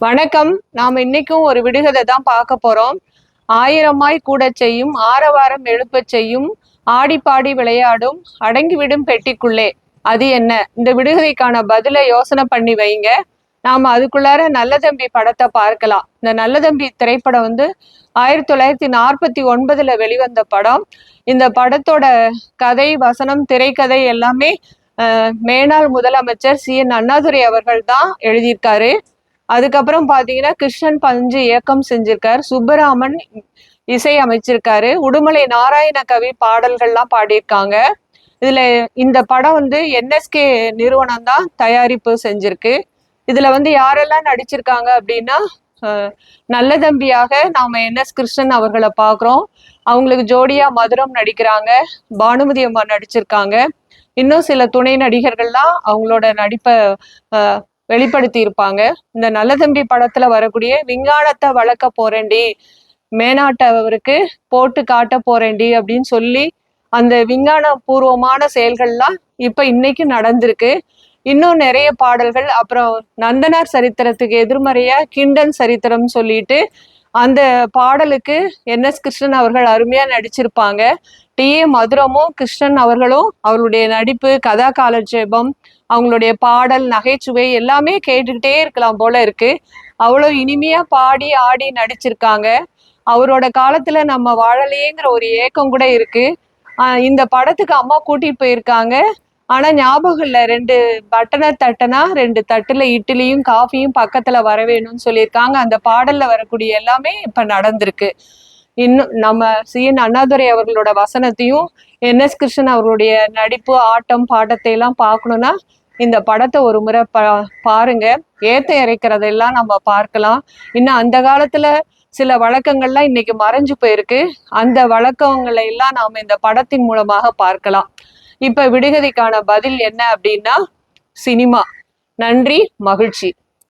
வணக்கம். நாம இன்னைக்கும் ஒரு விடுகதை தான் பார்க்க போறோம். ஆயிரமாய் கூட செய்யும், ஆரவாரம் எழுப்பச் செய்யும், ஆடி பாடி விளையாடும், அடங்கிவிடும் பெட்டிக்குள்ளே. அது என்ன? இந்த விடுகதைக்கான பதிலை யோசனை பண்ணி வைங்க. நாம அதுக்குள்ளார நல்ல தம்பி படத்தை பார்க்கலாம். இந்த நல்ல தம்பி திரைப்படம் 1949 வெளிவந்த படம். இந்த படத்தோட கதை, வசனம், திரைக்கதை எல்லாமே மேனாள் முதலமைச்சர் CN அண்ணாதுரை அவர்கள் தான் எழுதியிருக்காரு. அதுக்கப்புறம் பாத்தீங்கன்னா கிருஷ்ணன் பஞ்சு இயக்கம் செஞ்சிருக்காரு. சுப்பராமன் இசை அமைச்சிருக்காரு. உடுமலை நாராயண கவி பாடல்கள்லாம் பாடியிருக்காங்க. இதுல இந்த படம் NSK நிறுவனம் தான் தயாரிப்பு செஞ்சிருக்கு. இதுல யாரெல்லாம் நடிச்சிருக்காங்க அப்படின்னா, நல்ல தம்பியாக நாம NS கிருஷ்ணன் அவர்களை பாக்குறோம். அவங்களுக்கு ஜோடியா மதுரம் நடிக்கிறாங்க, பானுமதி அம்மா நடிச்சிருக்காங்க. இன்னும் சில துணை நடிகர்கள்லாம் அவங்களோட நடிப்பை வெளிப்படுத்தி இருப்பாங்க. இந்த நல்ல தம்பி படத்துல வரக்கூடிய விஞ்ஞானத்தை வளர்க்க போறேன்டி, மேனாட்டவருக்கு போட்டு காட்ட போறேன்டி அப்படின்னு சொல்லி அந்த விஞ்ஞான பூர்வமான செயல்கள்லாம் இப்ப இன்னைக்கு நடந்திருக்கு. இன்னும் நிறைய பாடல்கள், அப்புறம் நந்தனார் சரித்திரத்துக்கு எதிர்மறையா கிண்டன் சரித்திரம் சொல்லிட்டு அந்த பாடலுக்கு NS கிருஷ்ணன் அவர்கள் அருமையா நடிச்சிருப்பாங்க. TA மதுரமும் கிருஷ்ணன் அவர்களும் அவருடைய நடிப்பு, கதா காலட்சேபம், அவங்களுடைய பாடல், நகைச்சுவை எல்லாமே கேட்டுக்கிட்டே இருக்கலாம் போல இருக்கு. அவ்வளோ இனிமையா பாடி ஆடி நடிச்சிருக்காங்க. அவரோட காலத்துல நம்ம வாழலையேங்கிற ஒரு ஏக்கம் கூட இருக்கு. இந்த படத்துக்கு அம்மா கூட்டிட்டு போயிருக்காங்க. ஆனா ஞாபகம் இல்லை, 2 பட்டனை தட்டனா 2 தட்டுல இட்லியும் காஃபியும் பக்கத்துல வர வேணும்னு சொல்லியிருக்காங்க. அந்த பாடல்ல வரக்கூடிய எல்லாமே இப்ப நடந்திருக்கு. இன்னும் நம்ம CN அண்ணாதுரை அவர்களோட வசனத்தையும் NS கிருஷ்ணன் அவர்களுடைய நடிப்பு, ஆட்டம், பாட்டத்தை எல்லாம் பார்க்கணும்னா இந்த படத்தை ஒரு முறை பாருங்க. ஏத்த இறைக்கிறதெல்லாம் நம்ம பார்க்கலாம். இன்னும் அந்த காலத்துல சில வழக்கங்கள்லாம் இன்னைக்கு மறைஞ்சு போயிருக்கு. அந்த வழக்கங்களை எல்லாம் நாம இந்த படத்தின் மூலமாக பார்க்கலாம். இப்ப விடுகதைக்கான பதில் என்ன அப்படின்னா, சினிமா. நன்றி, மகிழ்ச்சி.